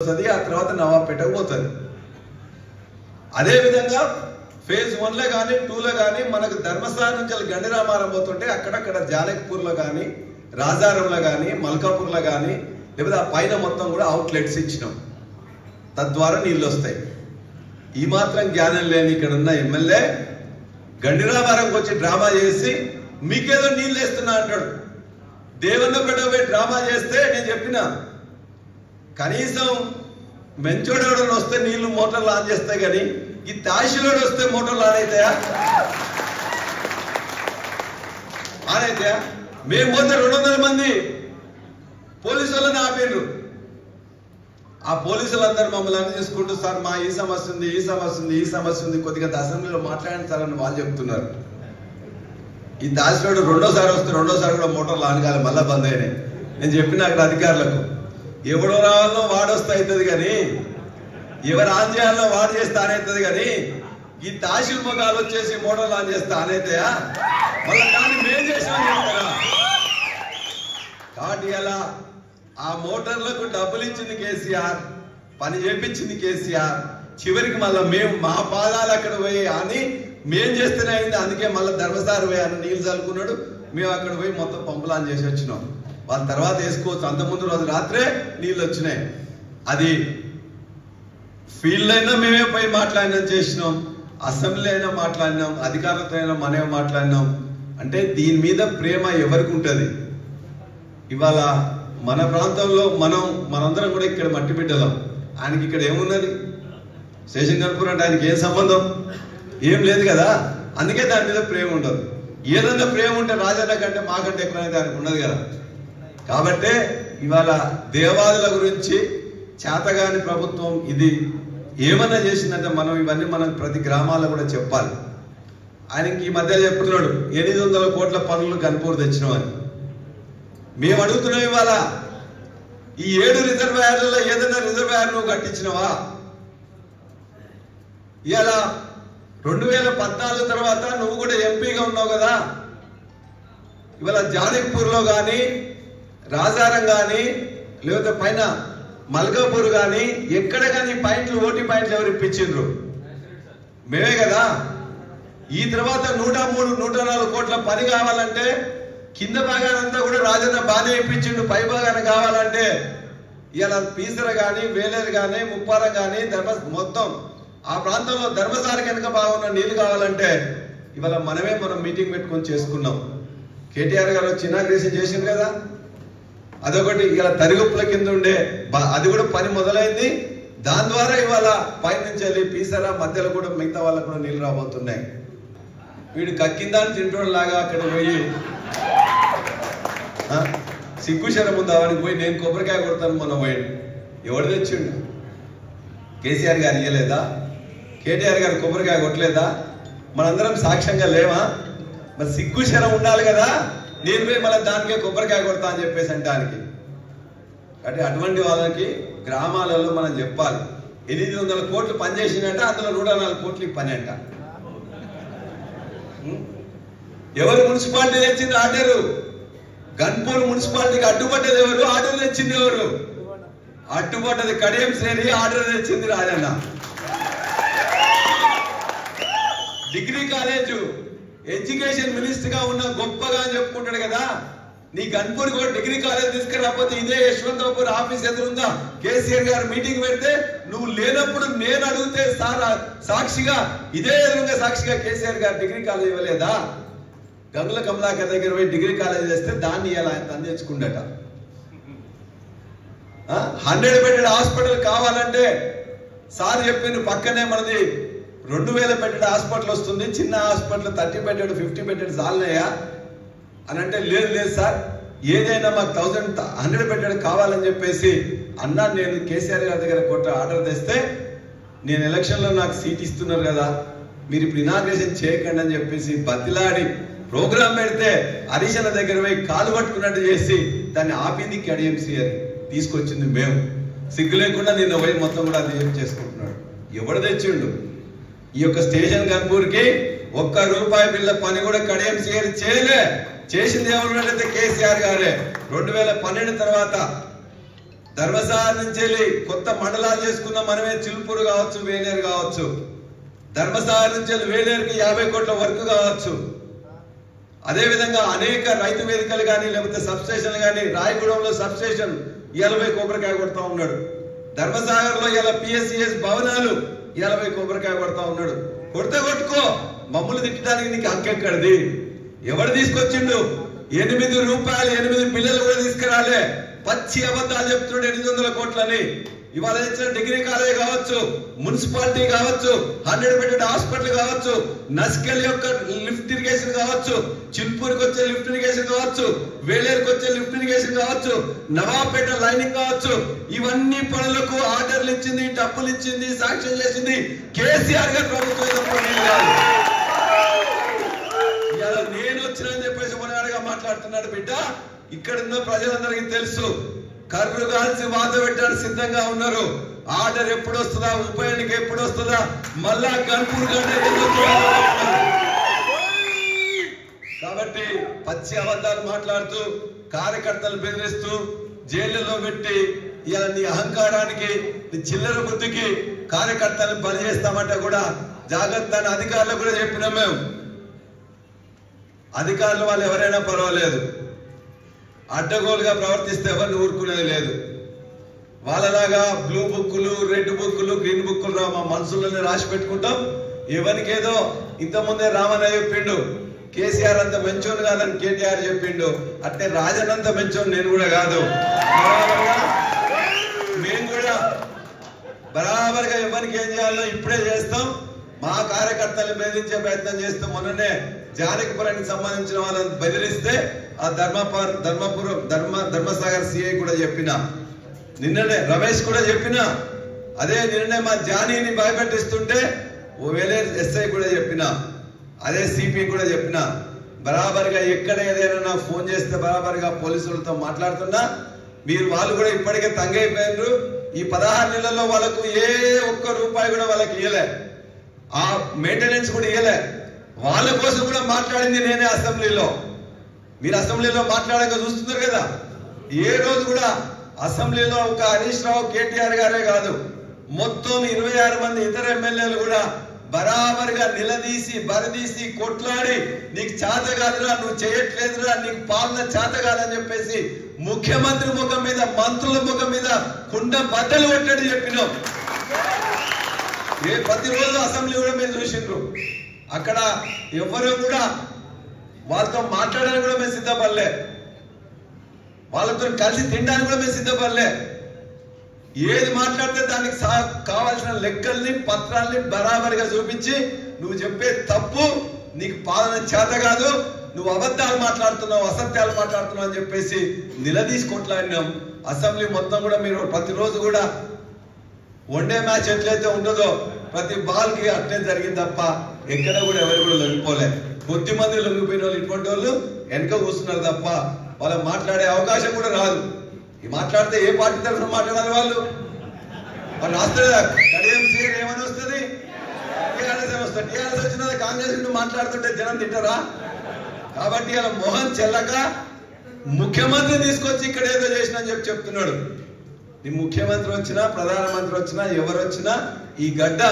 ఆ తర్వాత నవాబ్పేటకు పోతుంది. అదే విధంగా ఫేజ్ 1లో కానీ 2లో కానీ మనకు ధర్మస్థానం నుంచి గండిరామారం పోతుంటే అక్కడక్కడ జానక్పూర్లో కానీ రాజారంలో కానీ మల్కాపూర్లో కానీ లేకపోతే ఆ పైన మొత్తం కూడా అవుట్లెట్స్ ఇచ్చినాం. తద్వారా నీళ్ళు వస్తాయి. ఈ మాత్రం జ్ఞానం లేని ఇక్కడ ఉన్న ఎమ్మెల్యే గండిరామారంకి వచ్చి డ్రామా చేసి మీకేదో నీళ్ళు వేస్తున్నా అంటాడు. దేవన్నపేట పోయి డ్రామా చేస్తే నేను చెప్పిన కనీసం మెంచోడోడు వస్తే నీళ్లు మోటార్లు ఆన్ చేస్తాయి, కానీ ఈ తాశిలోడు వస్తే మోటార్లు ఆన్ అవుతాయా? ఆన్ అవుతాయా? మేము పోతే 200 మంది పోలీసు వాళ్ళని ఆపేరు. ఆ పోలీసులందరూ మమ్మల్ని అన్ని చేసుకుంటూ సార్ మా ఈ సమస్య ఉంది, ఈ సమస్య ఉంది, ఈ సమస్య ఉంది, కొద్దిగా అసెంబ్లీలో మాట్లాడండి సార్ అని వాళ్ళు చెప్తున్నారు. ఈ దాసిలోడు రెండోసారి వస్తే రెండోసారి కూడా మోటార్లు ఆన్ కాలే, మళ్ళా బంద్ అయినాయి. నేను చెప్పిన అక్కడ అధికారులకు ఎవడో రావాలో వాడు వస్తే అవుతుంది, కానీ ఎవరు ఆన్ చేయాలో వాడు చేస్తే ఆన్ అవుతుంది, కానీ ఈ తాసిల్ మొగాలు వచ్చేసి మోటార్లు ఆన్ చేస్తే ఆన్ అవుతాయా? మళ్ళీ దాన్ని మేం చేసామని చెప్తారా? కాబట్టి అలా ఆ మోటార్లకు డబ్బులు ఇచ్చింది కేసీఆర్, పని చేపించింది కేసీఆర్. చివరికి మళ్ళీ మేము మా పాదాలు అక్కడ పోయి అని మేం చేస్తేనే అయింది. అందుకే మళ్ళీ ధర్మసారి పోయి అని నీళ్ళు చల్లుకున్నాడు. మేము అక్కడ పోయి మొత్తం పంపులు ఆన్ చేసి వచ్చినాం. వాళ్ళ తర్వాత వేసుకోవచ్చు. అంతకుముందు రోజు రాత్రే నీళ్ళు వచ్చినాయి. అది ఫీల్డ్ అయినా మేమే పోయి మాట్లాడినాం, చేసినాం. అసెంబ్లీ అయినా మాట్లాడినాం, అధికారులతో అయినా మనమే మాట్లాడినాం. అంటే దీని మీద ప్రేమ ఎవరికి ఉంటుంది? ఇవాళ మన ప్రాంతంలో మనందరం కూడా ఇక్కడ మట్టి బిడ్డలం. ఆయనకి ఇక్కడ ఏమున్నది? శేషన్ కర్పూర్ అంటే ఆయనకి ఏం సంబంధం? ఏం లేదు కదా. అందుకే దాని మీద ప్రేమ ఉండదు. ఏదన్నా ప్రేమ ఉంటే రాజన్న కంటే మాకంటే ఎక్కువనే దానికి ఉన్నది కదా. కాబట్టే ఇవాళ దేవాదుల గురించి చేతగాని ప్రభుత్వం ఇది ఏమన్నా చేసిందంటే ఇవన్నీ మనం ప్రతి గ్రామాల్లో కూడా చెప్పాలి. ఆయనకి ఈ మధ్య చెప్తున్నాడు 800 కోట్ల పనులు గన్పూర్ తెచ్చినామని. మేము అడుగుతున్నాం, ఇవాళ ఈ 7 రిజర్వాయర్లలో ఏదైనా రిజర్వాయర్ నువ్వు కట్టించినవా? ఇవాళ 2014 తర్వాత నువ్వు కూడా ఎంపీగా ఉన్నావు కదా. ఇవాళ జానక్పూర్లో కానీ రాజారం కానీ లేకపోతే పైన మల్కాపూర్ కానీ ఎక్కడ కానీ ఓటీ పాయింట్లు ఎవరు ఇప్పించిండ్రు? మేమే కదా. ఈ తర్వాత 103, 104 కోట్ల పని కావాలంటే కింద భాగానంతా కూడా రాజన్న బాగానే ఇప్పించిండు. పై భాగాన కావాలంటే ఇలా పీసర కానీ వేలేరు కానీ ముప్పారం కానీ మొత్తం ఆ ప్రాంతంలో ధర్మసారి కనుక బాగున్న నీళ్లు కావాలంటే ఇవాళ మనం మీటింగ్ పెట్టుకొని చేసుకున్నాం. కేటీఆర్ గారు వచ్చి ఇనాగ్రేషన్ చేసిండు కదా. అదొకటి. ఇలా తరిగుప్పుల కింద ఉండే అది కూడా పని మొదలైంది. దాని ద్వారా ఇవాళ పైనుంచి వెళ్ళి పీసర మధ్యలో కూడా మిగతా వాళ్ళకు కూడా నీళ్లు రాబోతున్నాయి. వీడు కక్కిందాన్ని తింటోడు లాగా అక్కడ పోయి సిగ్గుశరం ఉంది అవనికి పోయి నేను కొబ్బరికాయ కొడతాను మొన్న పోయిండు. ఎవడు తెచ్చిండు? కేసీఆర్ గారు ఇయ్యలేదా? కేటీఆర్ గారు కొబ్బరికాయ కొట్టలేదా? మనందరం సాక్ష్యంగా లేవా? మరి సిగ్గుశరం ఉండాలి కదా. నేను పోయి మళ్ళీ దానికే కొబ్బరికాయ కొడతా అని చెప్పేసి అంటానికి. అంటే అటువంటి వాళ్ళకి గ్రామాలలో మనం చెప్పాలి. 800 కోట్లు పనిచేసినట్ట, అందులో 104 కోట్లు ఈ పని అంట. ఎవరు మున్సిపాలిటీ తెచ్చింది ఆర్డరు? గన్పూర్ మున్సిపాలిటీకి అడ్డుపడ్డది ఎవరు? ఆర్డర్ తెచ్చింది ఎవరు? అడ్డుపడ్డది కడియం శ్రేణి, ఆర్డర్ తెచ్చింది Rajanna. Degree college education minister గా ఉన్న గొప్పగా అని చెప్పుకుంటాడు కదా. నీ గన్పూర్ కూడా డిగ్రీ కాలేజ్ తీసుకురాకపోతే ఇదే యశ్వంతపూర్ ఆఫీస్ ఎదురుందా కేసీఆర్ గారు మీటింగ్ పెడితే నువ్వు లేనప్పుడు నేను అడిగితే సాక్షిగా ఇదే ఎదురుగా సాక్షిగా కేసీఆర్ గారు డిగ్రీ కాలేజ్ ఇవ్వలేదా? గంగుల కమలాకర్ దగ్గర పోయి డిగ్రీ కాలేజ్ చేస్తే దాన్ని ఇలా ఆయన అందించుకుండట. 100 బెడెడ్ హాస్పిటల్ కావాలంటే సార్ చెప్పిండు పక్కనే మనది 2000 బెడెడ్ హాస్పిటల్ వస్తుంది. చిన్న హాస్పిటల్ 30 బెడెడ్ 50 బెడెడ్ చాలనయ్యా అని అంటే లేదు సార్ ఏదైనా మాకు 100 బెడెడ్ కావాలని చెప్పేసి అన్నా. నేను కేసీఆర్ గారి దగ్గర ఆర్డర్ తెస్తే నేను ఎలక్షన్లో నాకు సీట్ ఇస్తున్నారు కదా, మీరు ఇప్పుడు ఇనాగ్రేషన్ చేయకండి అని చెప్పేసి బతిలాడి ప్రోగ్రాం పెడితే హరీశన్న దగ్గర పోయి కాలు పట్టుకున్నట్టు చేసి దాన్ని ఆపింది కేడీఎంసీ అని తీసుకొచ్చింది మేము. సిగ్గు లేకుండా నిన్న పోయి మొత్తం కూడా అది చేసుకుంటున్నాడు. ఎవడు తెచ్చిండు? ఈ యొక్క స్టేషన్ గన్పూర్కి ₹1 బిల్ల పని కూడా కేడీఎంసీ చేయలే. చేసింది ఎవరు అంటే కేసీఆర్ గారే. 2012 తర్వాత ధర్మసాగర్ నుంచి వెళ్ళి కొత్త మండలాలు చేసుకున్న మనమే చిలుపూరు కావచ్చు, వేలేరు కావచ్చు. ధర్మసాగర్ నుంచి వెళ్ళి వేలేరుకి 50 కోట్ల వర్క్ కావచ్చు. అదేవిధంగా అనేక రైతు వేదికలు కానీ లేకపోతే సబ్ స్టేషన్లు కానీ, రాయగూడెంలో సబ్ స్టేషన్ ఇయాలపై కొబ్బరికాయ కొడతా ఉన్నాడు. ధర్మసాగర్ లో ఇలా PSCS భవనాలు ఇయాలపై కొబ్బరికాయ కొడతా ఉన్నాడు. కొడితే కొట్టుకో, మమ్మల్ని తిట్టడానికి నీకు హక్కెక్కడిది? ఎవడు తీసుకొచ్చిండు? 8 రూపాయలు 8 బిల్లులు కూడా తీసుకురాలే. పచ్చి అబద్ధాలు చెప్తున్నాడు 800 కోట్లని. ఇవాళ ఇచ్చిన డిగ్రీ కాలేజ్ కావచ్చు, మున్సిపాలిటీ కావచ్చు, 100 బెడెడ్ హాస్పిటల్ కావచ్చు, నస్కెల్ యొక్క లిఫ్ట్ ఇరిగేషన్ కావచ్చు, చిల్పూర్కి వచ్చే లిఫ్ట్ ఇరిగేషన్ కావచ్చు, వేలేరుకి వచ్చే లిఫ్ట్ ఇరిగేషన్ కావచ్చు, నవాపేట లైనింగ్ కావచ్చు, ఇవన్నీ పనులకు ఆర్డర్లు ఇచ్చింది, డబ్బులు ఇచ్చింది, సాంక్షన్ చేసింది కేసీఆర్ గారు ప్రభుత్వం. ఇవాళ నేను వచ్చినని చెప్పేసి మొన్నగా మాట్లాడుతున్నాడు బిడ్డ. ఇక్కడున్న ప్రజలందరికీ తెలుసు, కర్రు కాల్చి వాత పెట్టడానికి సిద్ధంగా ఉన్నారు. ఆర్డర్ ఎప్పుడు వస్తుందా, ఉప ఎన్నిక ఎప్పుడు వస్తుందా, మళ్ళా గన్పూర్ కాబట్టి పచ్చి అబద్ధాలు మాట్లాడుతూ కార్యకర్తలు బెదిరిస్తూ జైళ్లలో పెట్టి ఇలా నీ అహంకారానికి, నీ చిల్లర బుద్ధికి కార్యకర్తలను బలి చేస్తామంటే కూడా జాగ్రత్త అని అధికారులకు కూడా చెప్పినాం మేము. అధికారులు వాళ్ళు ఎవరైనా పర్వాలేదు, అడ్డగోలుగా ప్రవర్తిస్తే ఎవరిని ఊరుకునేది లేదు. వాళ్ళలాగా బ్లూ బుక్కులు, రెడ్ బుక్కులు, గ్రీన్ బుక్కులు రా మా మనసులోనే రాసి పెట్టుకుంటాం. ఎవరికేదో ఇంతకుముందే రామన్న చెప్పిండు, కేసీఆర్ అంత మంచోను కాదని కేటీఆర్ చెప్పిండు. అంటే రాజన్ అంత మంచోను నేను కూడా కాదు. మేము కూడా బరాబర్గా ఎవరికి ఏం చేయాలో ఇప్పుడే చేస్తాం. మా కార్యకర్తలు బెదిరించే ప్రయత్నం చేస్తాం. మొన్ననే జానకిపురానికి సంబంధించిన వాళ్ళని బెదిరిస్తే ఆ ధర్మసాగర్ సిఐ కూడా చెప్పిన, నిన్ననే రమేష్ కూడా చెప్పిన, అదే నిన్ననే మా జానీని భయపెట్టిస్తుంటే వేలేరు ఎస్ఐ కూడా చెప్పిన, అదే సిపి కూడా చెప్పిన. బరాబర్గా ఎక్కడ ఏదైనా నాకు ఫోన్ చేస్తే బరాబర్గా పోలీసులతో మాట్లాడుతున్నా. మీరు వాళ్ళు కూడా ఇప్పటికే తంగైపోయారు. ఈ 16 నెలల్లో వాళ్ళకు ఏ ఒక్క రూపాయి కూడా వాళ్ళకి ఇయ్యలే, ఆ మెయింటెనెన్స్ కూడా ఇయ్యలే. వాళ్ళ కోసం కూడా మాట్లాడింది నేనే అసెంబ్లీలో. మీరు అసెంబ్లీలో మాట్లాడక చూస్తున్నారు కదా. ఏ రోజు కూడా అసెంబ్లీలో ఒక హరీష్ రావు, కేటీఆర్ గారే కాదు, మొత్తం 26 మంది ఇతర ఎమ్మెల్యేలు కూడా బరాబర్గా నిలదీసి బరదీసి కొట్లాడి నీకు చేత కాదురా, నువ్వు చేయట్లేదురా, నీకు పాలన చేత కాదని చెప్పేసి ముఖ్యమంత్రి ముఖం మీద, మంత్రుల ముఖం మీద కుండ బద్దలు కొట్టడి చెప్పినాం. ప్రతిరోజు అసెంబ్లీ కూడా మీరు చూసిండ్రు. అక్కడ ఎవరు కూడా వాళ్ళతో మాట్లాడడానికి కూడా మేము సిద్ధపడలే, వాళ్ళతో కలిసి తినడానికి కూడా మేము సిద్ధపడలే. ఏది మాట్లాడితే దానికి కావాల్సిన లెక్కల్ని, పత్రాల్ని బరాబరిగా చూపించి నువ్వు చెప్పే తప్పు, నీకు పాలన చేత కాదు, నువ్వు అబద్ధాలు మాట్లాడుతున్నావు, అసత్యాలు మాట్లాడుతున్నావు అని చెప్పేసి నిలదీసి కొట్లాడినాం. అసెంబ్లీ మొత్తం కూడా మీరు ప్రతిరోజు కూడా వన్డే మ్యాచ్ ఎట్లయితే ఉంటుందో ప్రతి బాల్ కి అట్లే జరిగింది తప్ప ఎక్కడ కూడా ఎవరు కూడా లొంగిపోలే. కొద్ది మంది లొంగిపోయిన వాళ్ళు ఇటువంటి వాళ్ళు వెనక కూర్చున్నారు తప్ప వాళ్ళు మాట్లాడే అవకాశం కూడా రాదు. ఈ మాట్లాడితే ఏ పార్టీ తరఫున మాట్లాడాలి వాళ్ళు రాష్ట్ర కడియం సీఎం ఏమని వస్తుంది, టీఆర్ఎస్ వస్తుంది. టీఆర్ఎస్ వచ్చినది కాంగ్రెస్ నుండి మాట్లాడుతుంటే జనం తింటారా? కాబట్టి ఇలా మోహన్ చెల్లక ముఖ్యమంత్రి తీసుకొచ్చి ఇక్కడ ఏదో చేసినా అని చెప్తున్నాడు. నీ ముఖ్యమంత్రి వచ్చినా, ప్రధానమంత్రి వచ్చినా, ఎవరు వచ్చినా ఈ గడ్డ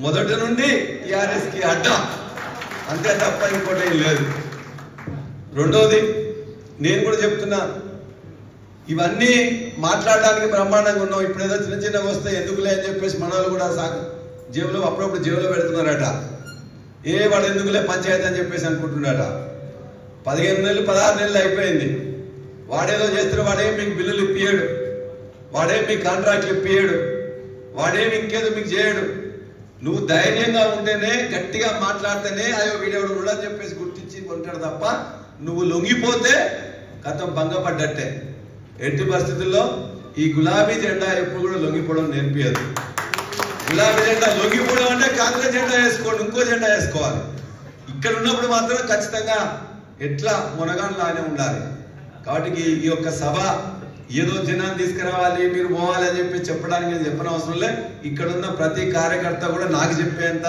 మొదటి నుండి టీఆర్ఎస్ కి అడ్డ, అంతే తప్ప ఇంకోటి లేదు. రెండోది నేను కూడా చెప్తున్నా, ఇవన్నీ మాట్లాడడానికి బ్రహ్మాండంగా ఉన్నాం. ఇప్పుడు ఏదో చిన్న చిన్నగా వస్తే ఎందుకులే అని చెప్పేసి మన వాళ్ళు కూడా జేబులో అప్పుడప్పుడు జేబులో పెడుతున్నారట. వాడు ఎందుకులే పంచాయతీ అని చెప్పేసి అనుకుంటున్నారట. 15 నెలలు 16 నెలలు అయిపోయింది. వాడేదో చేస్తున్న వాడేం మీకు బిల్లులు ఇప్పియాడు, వాడేం మీకు కాంట్రాక్ట్లు ఇప్పియాడు, వాడేం ఇంకేదో మీకు చేయడు. నువ్వు ధైర్యంగా ఉంటేనే, గట్టిగా మాట్లాడితేనే అయ్యో వీడెవడు అని చెప్పేసి గుర్తించి ఉంటాడు తప్ప నువ్వు లొంగిపోతే కథం భంగపడ్డట్టే. ఎట్టి పరిస్థితుల్లో ఈ గులాబీ జెండా ఎప్పుడు కూడా లొంగిపోవడం నేర్పియదు. గులాబీ జెండా లొంగిపోవడం అంటే కాంగ్రెస్ జెండా వేసుకోండి, ఇంకో జెండా వేసుకోవాలి. ఇక్కడ ఉన్నప్పుడు మాత్రం ఖచ్చితంగా ఎట్లా మునగాన్లానే ఉండాలి. కాబట్టి ఈ యొక్క సభ ఏదో జనాన్ని తీసుకురావాలి, మీరు పోవాలి అని చెప్పి చెప్పడానికి నేను చెప్పిన అవసరం లే. ఇక్కడ ఉన్న ప్రతి కార్యకర్త కూడా నాకు చెప్పేంత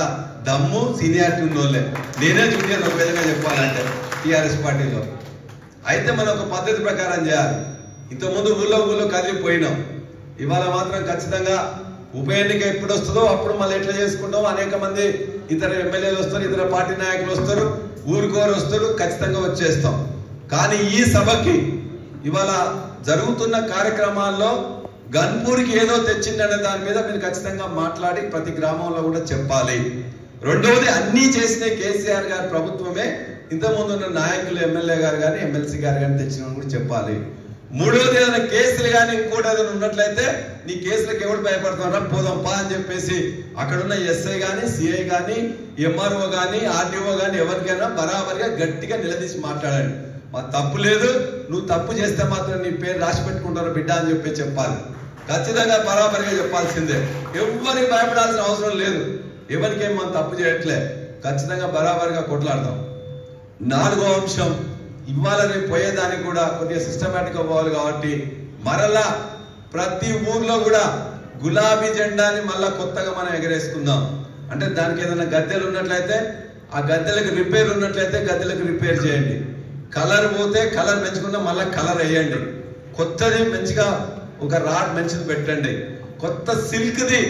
దమ్ము, సీనియారిటీ ఉన్నోళ్ళే. నేనే జూనియర్ ఒక విధంగా చెప్పాలంటే టీఆర్ఎస్ పార్టీలో. అయితే మనం ఒక పద్ధతి ప్రకారం చేయాలి. ఇంతకుముందు ఊళ్ళో కదిలిపోయినాం. ఇవాళ మాత్రం ఖచ్చితంగా ఉప ఎన్నిక ఎప్పుడు వస్తుందో అప్పుడు మళ్ళీ ఎట్లా చేసుకుంటాం, అనేక మంది ఇతర ఎమ్మెల్యేలు వస్తారు, ఇతర పార్టీ నాయకులు వస్తారు, ఊరుకోరు వస్తారు, ఖచ్చితంగా వచ్చేస్తాం. కానీ ఈ సభకి ఇవాళ జరుగుతున్న కార్యక్రమాల్లో గన్పూర్కి ఏదో తెచ్చిందనే దాని మీద మీరు ఖచ్చితంగా మాట్లాడి ప్రతి గ్రామంలో కూడా చెప్పాలి. రెండవది, అన్నీ చేసిన కేసీఆర్ గారి ప్రభుత్వమే, ఇంతకుముందు ఉన్న నాయకులు ఎమ్మెల్యే గారు కానీ ఎమ్మెల్సీ గారు కానీ తెచ్చిన కూడా చెప్పాలి. మూడవది, ఏదైనా కేసులు కానీ ఇంకోటి ఏదైనా ఉన్నట్లయితే నీ కేసులకు ఎవరు భయపడుతున్నారా, పోదాం పా అని చెప్పేసి అక్కడున్న ఎస్ఐ కానీ సిఐ కానీ ఎంఆర్ఓ కానీ ఆర్టీఓ కానీ ఎవరికైనా బరాబరిగా గట్టిగా నిలదీసి మాట్లాడండి. మా తప్పు లేదు, నువ్వు తప్పు చేస్తే మాత్రం నీ పేరు రాసి పెట్టుకుంటారు బిడ్డ అని చెప్పి చెప్పాలి. ఖచ్చితంగా బరాబరిగా చెప్పాల్సిందే. ఎవరికి భయపడాల్సిన అవసరం లేదు. ఎవరికేం మనం తప్పు చేయట్లే, ఖచ్చితంగా బరాబరిగా కొట్లాడతాం. నాలుగో అంశం, ఇవాళ రేపు పోయేదానికి కూడా కొద్దిగా సిస్టమేటిక్గా పోవాలి కాబట్టి మరలా ప్రతి ఊర్లో కూడా గులాబీ జెండాని మళ్ళా కొత్తగా మనం ఎగరేసుకుందాం. అంటే దానికి ఏదైనా గద్దెలు ఉన్నట్లయితే ఆ గద్దెలకు రిపేర్ ఉన్నట్లయితే గద్దెలకు రిపేర్ చేయండి. కలర్ పోతే కలర్ పెంచుకున్నా మళ్ళీ కలర్ వేయండి. కొత్తది మంచిగా ఒక రాడ్ మంచిది పెట్టండి. కొత్త సిల్క్ది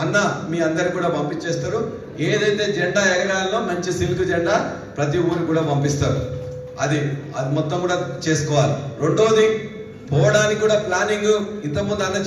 అన్న మీ అందరికి కూడా పంపించేస్తారు. ఏదైతే జెండా ఎగరాలో మంచి సిల్క్ జెండా ప్రతి ఊరికి కూడా పంపిస్తారు. అది మొత్తం కూడా చేసుకోవాలి. రెండోది, పోవడానికి కూడా ప్లానింగ్ ఇంతకుముందు అన్న